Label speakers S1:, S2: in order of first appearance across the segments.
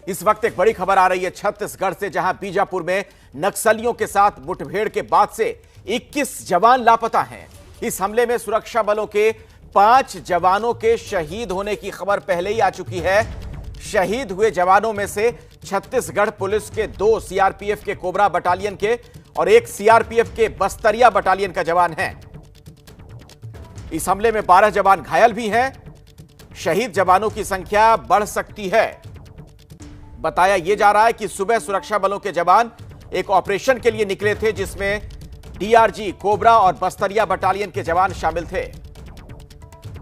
S1: इस वक्त एक बड़ी खबर आ रही है छत्तीसगढ़ से, जहां बीजापुर में नक्सलियों के साथ मुठभेड़ के बाद से 21 जवान लापता हैं। इस हमले में सुरक्षा बलों के 5 जवानों के शहीद होने की खबर पहले ही आ चुकी है। शहीद हुए जवानों में से छत्तीसगढ़ पुलिस के 2 सीआरपीएफ के कोबरा बटालियन के और 1 सीआरपीएफ के बस्तरिया बटालियन का जवान है। इस हमले में 12 जवान घायल भी हैं। शहीद जवानों की संख्या बढ़ सकती है। बताया यह जा रहा है कि सुबह सुरक्षा बलों के जवान एक ऑपरेशन के लिए निकले थे, जिसमें डीआरजी, कोबरा और बस्तरिया बटालियन के जवान शामिल थे।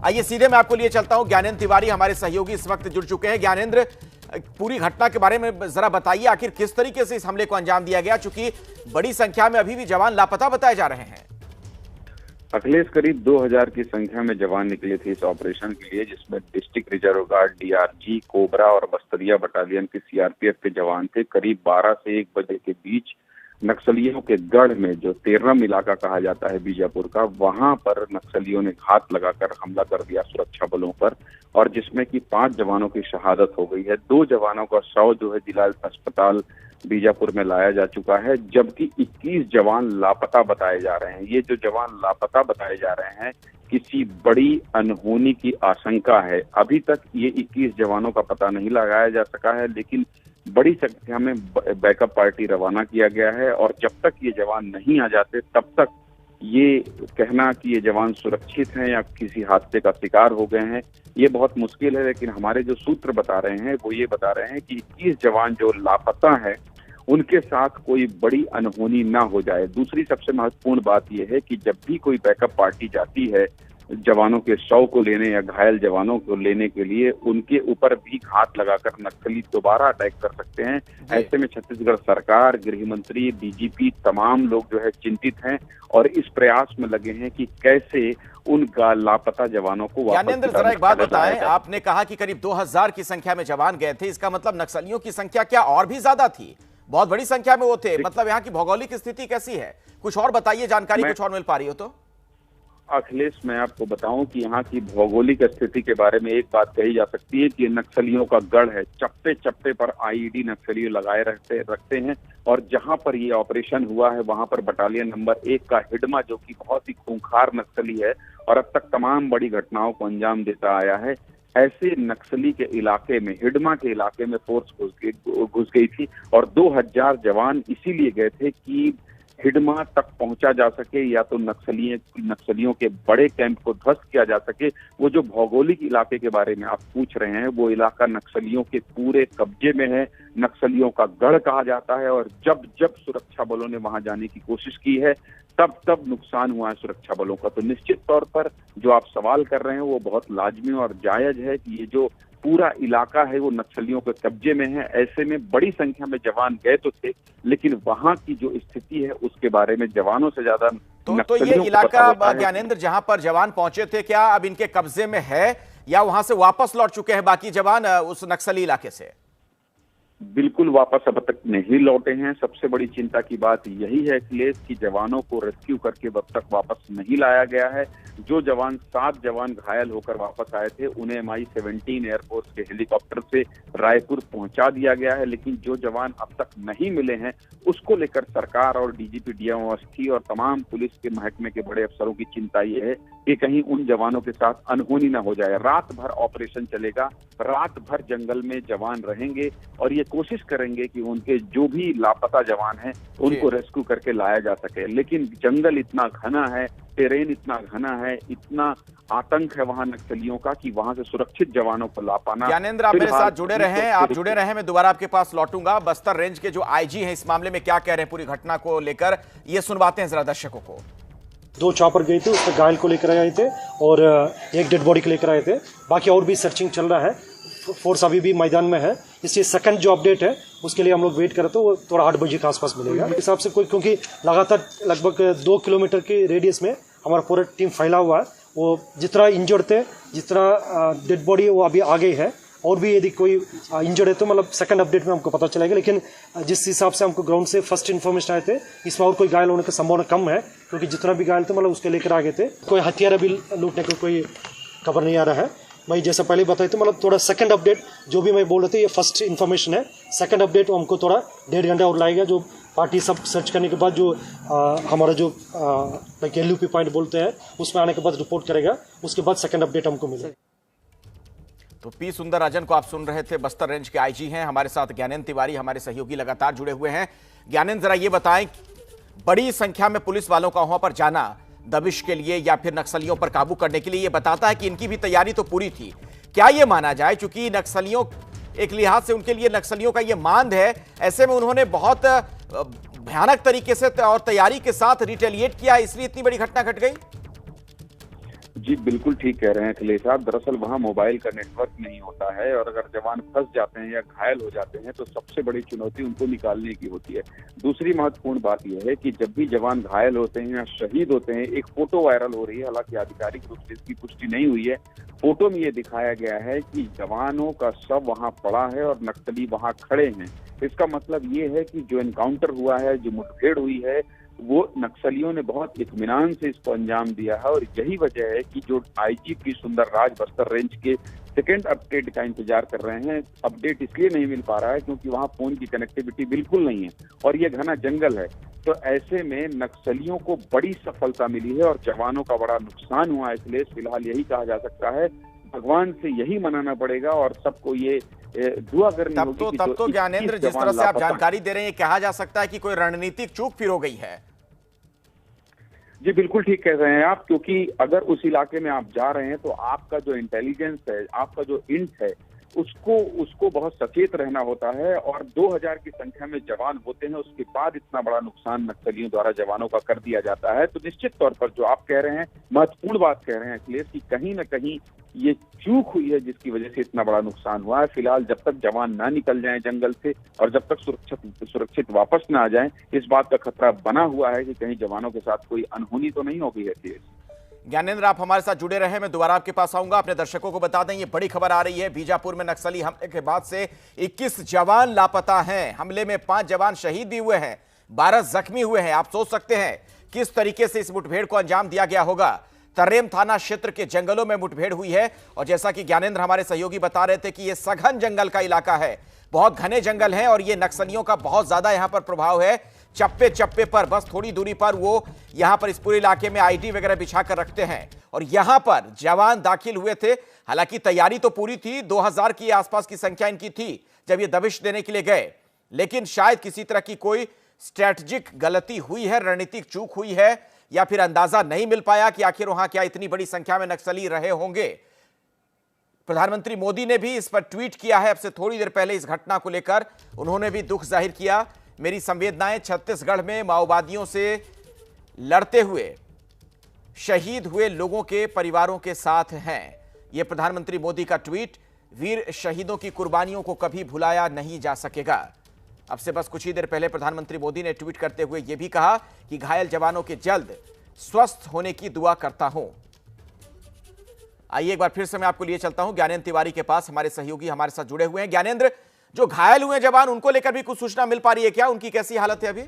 S1: आइए सीधे मैं आपको लिए चलता हूं। ज्ञानेंद्र तिवारी हमारे सहयोगी इस वक्त जुड़ चुके हैं। ज्ञानेंद्र, पूरी घटना के बारे में जरा बताइए, आखिर किस तरीके से इस हमले को अंजाम दिया गया, चूंकि बड़ी संख्या में अभी भी जवान लापता बताए जा रहे हैं।
S2: अखिलेश, करीब 2000 की संख्या में जवान निकले थे इस ऑपरेशन के लिए, जिसमें district reserve guard, DRG, cobra और बस्तरिया बटालियन के सीआरपीएफ के जवान थे। करीब 12 से 1 बजे के बीच नक्सलियों के गढ़ में, जो तेरम इलाका कहा जाता है बीजापुर का, वहां पर नक्सलियों ने घात लगाकर हमला कर दिया सुरक्षा बलों पर, और जिसमें कि 5 जवानों की शहादत हो गई है। 2 जवानों का शव जो है जिला अस्पताल बीजापुर में लाया जा चुका है, जबकि 21 जवान लापता बताए जा रहे हैं। ये जो जवान लापता बताए जा रहे हैं, किसी बड़ी अनहोनी की आशंका है। अभी तक ये 21 जवानों का पता नहीं लगाया जा सका है, लेकिन बड़ी संख्या में बैकअप पार्टी रवाना किया गया है, और जब तक ये जवान नहीं आ जाते तब तक ये कहना कि ये जवान सुरक्षित हैं या किसी हादसे का शिकार हो गए हैं, ये बहुत मुश्किल है। लेकिन हमारे जो सूत्र बता रहे हैं वो ये बता रहे हैं कि 21 जवान जो लापता है, उनके साथ कोई बड़ी अनहोनी ना हो जाए। दूसरी सबसे महत्वपूर्ण बात यह है कि जब भी कोई बैकअप पार्टी जाती है जवानों के शव को लेने या घायल जवानों को लेने के लिए, उनके ऊपर भी घात लगाकर नक्सली दोबारा अटैक कर सकते हैं। ऐसे में छत्तीसगढ़ सरकार, गृह मंत्री, डीजीपी, तमाम लोग जो है चिंतित हैं और इस प्रयास में लगे हैं कि कैसे उन लापता जवानों को वापस।
S1: ज्ञानेंद्र, जरा एक बात बताएं, आपने कहा कि करीब 2000 की संख्या में जवान गए थे, इसका मतलब नक्सलियों की संख्या क्या और भी ज्यादा थी? बहुत बड़ी संख्या में वो थे, मतलब यहाँ की भौगोलिक स्थिति कैसी है? कुछ और बताइए, जानकारी कुछ और मिल पा रही हो तो।
S2: अखिलेश, मैं आपको बताऊं कि यहाँ की भौगोलिक स्थिति के बारे में एक बात कही जा सकती है कि नक्सलियों का गढ़ है। चप्पे चप्पे पर आईईडी नक्सली लगाए रखते हैं, और जहां पर ये ऑपरेशन हुआ है वहां पर बटालियन नंबर 1 का हिडमा, जो कि बहुत ही खूंखार नक्सली है और अब तक तमाम बड़ी घटनाओं को अंजाम देता आया है, ऐसे नक्सली के इलाके में, हिडमा के इलाके में फोर्स घुस गई थी, और 2000 जवान इसीलिए गए थे कि हिडमा तक पहुंचा जा सके, या तो नक्सलियों के बड़े कैंप को ध्वस्त किया जा सके। वो जो भौगोलिक इलाके के बारे में आप पूछ रहे हैं, वो इलाका नक्सलियों के पूरे कब्जे में है, नक्सलियों का गढ़ कहा जाता है, और जब जब सुरक्षा बलों ने वहां जाने की कोशिश की है तब तब नुकसान हुआ है सुरक्षा बलों का। तो निश्चित तौर पर जो आप सवाल कर रहे हैं वो बहुत लाजमी और जायज है कि ये जो पूरा इलाका है वो नक्सलियों के कब्जे में है। ऐसे में बड़ी संख्या में जवान गए तो थे, लेकिन वहां की जो स्थिति है उसके बारे में जवानों से ज्यादा
S1: तो ये इलाका ज्ञानेंद्र जहां पर जवान पहुंचे थे, क्या अब इनके कब्जे में है या वहां से वापस लौट चुके हैं बाकी जवान उस नक्सली इलाके से?
S2: बिल्कुल वापस अब तक नहीं लौटे हैं। सबसे बड़ी चिंता की बात यही है कि जवानों को रेस्क्यू करके अब तक वापस नहीं लाया गया है। जो जवान 7 जवान घायल होकर वापस आए थे, उन्हें MI-17 एयरफोर्स के हेलीकॉप्टर से रायपुर पहुंचा दिया गया है, लेकिन जो जवान अब तक नहीं मिले हैं उसको लेकर सरकार और डीजीपी डीएम अवस्थी और तमाम पुलिस के महकमे के बड़े अफसरों की चिंता ये है कि कहीं उन जवानों के साथ अनहोनी न हो जाए। रात भर ऑपरेशन चलेगा, रात भर जंगल में जवान रहेंगे और ये कोशिश करेंगे कि उनके जो भी लापता जवान हैं उनको रेस्क्यू करके लाया जा सके। लेकिन जंगल इतना घना है, टेरेन इतना घना है, इतना आतंक है वहां नक्सलियों का कि वहां से सुरक्षित जवानों को ला पाना।
S1: ज्ञानेंद्र, आप मेरे साथ जुड़े रहे, मैं दोबारा आपके पास लौटूंगा। बस्तर रेंज के जो आईजी हैं इस मामले में क्या कह रहे हैं पूरी घटना को लेकर, ये सुनवाते हैं जरा दर्शकों को।
S3: 2 चॉपर गए थे, उसमें घायल को लेकर आए थे और एक डेड बॉडी को लेकर आए थे। बाकी और भी सर्चिंग चल रहा है, फोर्स अभी भी मैदान में है। इसलिए सेकंड जो अपडेट है उसके लिए हम लोग वेट करें तो वो थोड़ा 8 बजे के आसपास मिलेगा। इस हिसाब से क्योंकि लगातार लगभग 2 किलोमीटर के रेडियस में हमारा पूरा टीम फैला हुआ है। वो जितना इंजर्ड थे, जितना डेड बॉडी वो अभी आगे है, और भी यदि कोई इंजर्ड है तो मतलब सेकंड अपडेट में हमको पता चलेगा। लेकिन जिस हिसाब से हमको ग्राउंड से फर्स्ट इन्फॉर्मेशन आए थे, इसमें और कोई घायल होने की संभावना कम है, क्योंकि जितना भी घायल थे मतलब उसके लेकर आ गए थे। कोई हथियार अभी लूटने को कोई खबर नहीं आ रहा है। मैं जैसा पहले बताया तो मतलब थोड़ा सेकंड अपडेट जो भी मैं बोल रहे थे, ये फर्स्ट इन्फॉर्मेशन है। सेकंड अपडेट हमको थोड़ा 1.5 घंटा और लगेगा, जो पार्टी सब सर्च करने के बाद जो हमारा जो लाइक LUP पॉइंट बोलते हैं उसमें आने के बाद रिपोर्ट करेगा, उसके बाद सेकंड अपडेट हमको मिलेगा।
S1: तो पी सुंदरराजन को आप सुन रहे थे, बस्तर रेंज के आईजी हैं। हमारे साथ ज्ञानेंद्र तिवारी हमारे सहयोगी लगातार जुड़े हुए हैं। ज्ञानेंद्र, जरा ये बताएं, बड़ी संख्या में पुलिस वालों का वहां पर जाना दबिश के लिए या फिर नक्सलियों पर काबू करने के लिए, ये बताता है कि इनकी भी तैयारी तो पूरी थी। क्या ये माना जाए, चूंकि नक्सलियों एक लिहाज से उनके लिए नक्सलियों का ये मांद है, ऐसे में उन्होंने बहुत भयानक तरीके से और तैयारी के साथ रिटेलिएट किया, इसलिए इतनी बड़ी घटना घट गई?
S2: जी बिल्कुल ठीक कह रहे हैं अखिलेश साहब। दरअसल वहाँ मोबाइल का नेटवर्क नहीं होता है और अगर जवान फंस जाते हैं या घायल हो जाते हैं तो सबसे बड़ी चुनौती उनको निकालने की होती है। दूसरी महत्वपूर्ण बात यह है कि जब भी जवान घायल होते हैं या शहीद होते हैं, एक फोटो वायरल हो रही है, हालांकि आधिकारिक रूप से इसकी पुष्टि नहीं हुई है। फोटो में ये दिखाया गया है कि जवानों का शव वहाँ पड़ा है और नक्सली वहाँ खड़े हैं। इसका मतलब ये है कि जो एनकाउंटर हुआ है, जो मुठभेड़ हुई है, वो नक्सलियों ने बहुत इत्मीनान से इसको अंजाम दिया है। और यही वजह है कि जो IG P Sundarraj Bastar range के सेकेंड अपडेट का इंतजार कर रहे हैं। अपडेट इसलिए नहीं मिल पा रहा है क्योंकि वहां फोन की कनेक्टिविटी बिल्कुल नहीं है और ये घना जंगल है। तो ऐसे में नक्सलियों को बड़ी सफलता मिली है और जवानों का बड़ा नुकसान हुआ है। इसलिए फिलहाल यही कहा जा सकता है, भगवान से यही मनाना पड़ेगा और सबको ये दुआ करनी होगी।
S1: तब तो ज्ञानेंद्र, जिस तरह से आप जानकारी दे रहे हैं, कहा जा सकता है कि कोई रणनीतिक चूक फिर हो गई है।
S2: जी बिल्कुल ठीक कह रहे हैं आप, क्योंकि अगर उस इलाके में आप जा रहे हैं तो आपका जो इंटेलिजेंस है, आपका जो इंट है, उसको बहुत सचेत रहना होता है। और 2000 की संख्या में जवान होते हैं, उसके बाद इतना बड़ा नुकसान नक्सलियों द्वारा जवानों का कर दिया जाता है। तो निश्चित तौर पर जो आप कह रहे हैं, महत्वपूर्ण बात कह रहे हैं अखिलेश, कि कहीं ना कहीं ये चूक हुई है जिसकी वजह से इतना बड़ा नुकसान हुआ है। फिलहाल जब तक जवान ना निकल जाएं जंगल से और जब तक सुरक्षित वापस ना आ जाएं, इस बात का खतरा बना हुआ है कि कहीं जवानों के साथ कोई अनहोनी तो नहीं हो गई है।
S1: ज्ञानेंद्र, आप हमारे साथ जुड़े रहे, मैं दोबारा आपके पास आऊंगा। अपने दर्शकों को बता दें, ये बड़ी खबर आ रही है, बीजापुर में नक्सली हमले के बाद से 21 जवान लापता हैं। हमले में 5 जवान शहीद भी हुए हैं, 12 जख्मी हुए हैं। आप सोच सकते हैं किस तरीके से इस मुठभेड़ को अंजाम दिया गया होगा। तर्रेम थाना क्षेत्र के जंगलों में मुठभेड़ हुई है और जैसा कि ज्ञानेंद्र हमारे सहयोगी बता रहे थे कि यह सघन जंगल का इलाका है, बहुत घने जंगल हैं और ये नक्सलियों का बहुत ज्यादा यहां पर प्रभाव है। चप्पे चप्पे पर, बस थोड़ी दूरी पर वो यहां पर इस पूरे इलाके में आईडी वगैरह बिछा कर रखते हैं और यहां पर जवान दाखिल हुए थे। हालांकि तैयारी तो पूरी थी, 2000 की आसपास की संख्या इनकी थी जब ये दबिश देने के लिए गए, लेकिन शायद किसी तरह की कोई स्ट्रैटेजिक गलती हुई है, रणनीतिक चूक हुई है, या फिर अंदाजा नहीं मिल पाया कि आखिर वहां क्या इतनी बड़ी संख्या में नक्सली रहे होंगे। प्रधानमंत्री मोदी ने भी इस पर ट्वीट किया है अब से थोड़ी देर पहले इस घटना को लेकर। उन्होंने भी दुख जाहिर किया। मेरी संवेदनाएं छत्तीसगढ़ में माओवादियों से लड़ते हुए शहीद हुए लोगों के परिवारों के साथ हैं। यह प्रधानमंत्री मोदी का ट्वीट। वीर शहीदों की कुर्बानियों को कभी भुलाया नहीं जा सकेगा। अब से बस कुछ ही देर पहले प्रधानमंत्री मोदी ने ट्वीट करते हुए यह भी कहा कि घायल जवानों के जल्द स्वस्थ होने की दुआ करता हूं। आइए एक बार फिर से मैं आपको लिए चलता हूं ज्ञानेंद्र तिवारी के पास। हमारे सहयोगी हमारे साथ जुड़े हुए हैं। ज्ञानेंद्र, जो घायल हुए जवान, उनको लेकर भी कुछ सूचना मिल पा रही है क्या? उनकी कैसी हालत है अभी?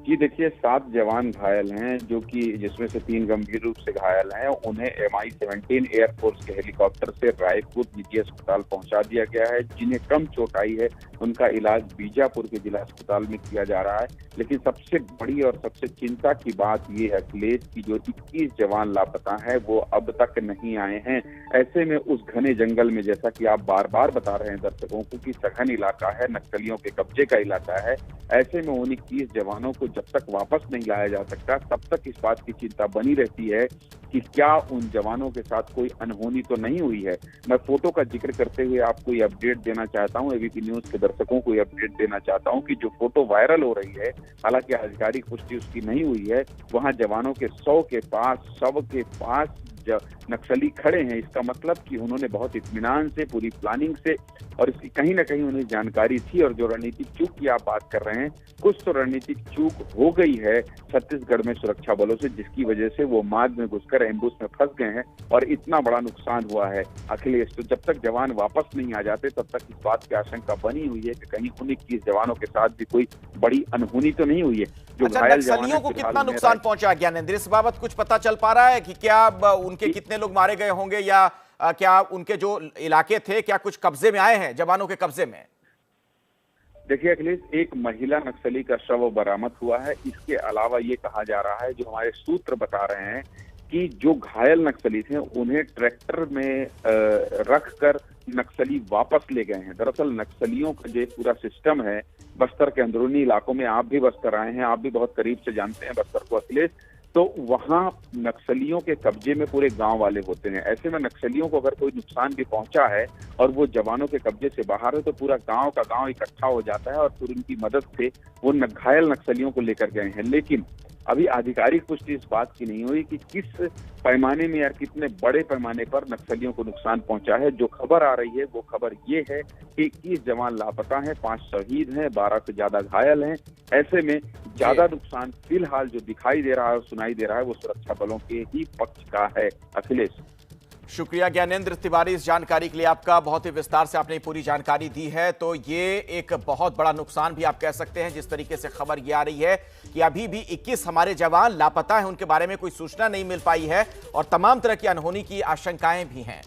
S2: जी देखिए, 7 जवान घायल हैं, जो कि जिसमें से 3 गंभीर रूप से घायल हैं। उन्हें MI-17 एयरफोर्स के हेलीकॉप्टर से रायपुर निजी अस्पताल पहुंचा दिया गया है। जिन्हें कम चोट आई है उनका इलाज बीजापुर के जिला अस्पताल में किया जा रहा है। लेकिन सबसे बड़ी और सबसे चिंता की बात ये है अखिलेश की जो 21 जवान लापता हैं वो अब तक नहीं आए हैं। ऐसे में उस घने जंगल में, जैसा कि आप बार बार बता रहे हैं दर्शकों को, कि सघन इलाका है, नक्सलियों के कब्जे का इलाका है, ऐसे में उन 21 जवानों को जब तक वापस नहीं लाया जा सकता तब तक इस बात की चिंता बनी रहती है कि क्या उन जवानों के साथ कोई अनहोनी तो नहीं हुई है। मैं फोटो का जिक्र करते हुए आपको ये अपडेट देना चाहता हूँ, ABP न्यूज के दर्शकों को ये अपडेट देना चाहता हूँ कि जो फोटो वायरल हो रही है, हालांकि आधिकारिक पुष्टि उसकी नहीं हुई है, वहां जवानों के शव के पास नक्सली खड़े हैं। इसका मतलब कि उन्होंने बहुत इत्मीनान से, पूरी प्लानिंग से, और इसकी कहीं ना कहीं उन्हें जानकारी थी। और जो रणनीतिक चूक की आप बात कर रहे हैं, कुछ तो रणनीतिक चूक हो गई है छत्तीसगढ़ में सुरक्षा बलों से, जिसकी वजह से वो मार्ग में घुसकर एम्बुश में फंस गए हैं और इतना बड़ा नुकसान हुआ है अखिलेश। तो जब तक जवान वापस नहीं आ जाते तब तक इस बात की आशंका बनी हुई है कि कहीं उन 21 जवानों के साथ भी कोई बड़ी अनहोनी तो नहीं हुई है। जो घायल
S1: नक्सलियों को कितना नुकसान पहुंचा ज्ञानेंद्र, इस बाबत कुछ पता चल पा रहा है कि क्या उनके कितने लोग मारे गए होंगे या क्या उनके जो इलाके थे क्या कुछ कब्जे में आए हैं, जवानों के कब्जे में?
S2: देखिए अखिलेश, एक महिला नक्सली का शव बरामद हुआ है। इसके अलावा ये कहा जा रहा है, जो हमारे सूत्र बता रहे हैं, कि जो घायल नक्सली थे उन्हें ट्रैक्टर में रख कर नक्सली वापस ले गए हैं। दरअसल नक्सलियों का जो पूरा सिस्टम है बस्तर के अंदरूनी इलाकों में, आप भी बस्तर आए हैं, आप भी बहुत करीब से जानते हैं बस्तर को अखिलेश, तो वहां नक्सलियों के कब्जे में पूरे गांव वाले होते हैं। ऐसे में नक्सलियों को अगर कोई नुकसान भी पहुंचा है और वो जवानों के कब्जे से बाहर है तो पूरा गांव का गांव इकट्ठा हो जाता है और फिर उनकी मदद से वो घायल नक्सलियों को लेकर गए हैं। लेकिन अभी आधिकारिक पुष्टि इस बात की नहीं हुई कि किस पैमाने में या कितने बड़े पैमाने पर नक्सलियों को नुकसान पहुंचा है। जो खबर आ रही है वो खबर ये है कि 21 जवान लापता हैं, 5 शहीद हैं, 12 से ज्यादा घायल हैं। ऐसे में ज्यादा नुकसान फिलहाल जो दिखाई दे रहा है और सुनाई दे रहा है वो सुरक्षा बलों के ही पक्ष का है। अखिलेश,
S1: शुक्रिया ज्ञानेंद्र तिवारी इस जानकारी के लिए आपका। बहुत ही विस्तार से आपने पूरी जानकारी दी है। तो ये एक बहुत बड़ा नुकसान भी आप कह सकते हैं, जिस तरीके से खबर ये आ रही है कि अभी भी 21 हमारे जवान लापता हैं, उनके बारे में कोई सूचना नहीं मिल पाई है और तमाम तरह की अनहोनी की आशंकाएं भी हैं।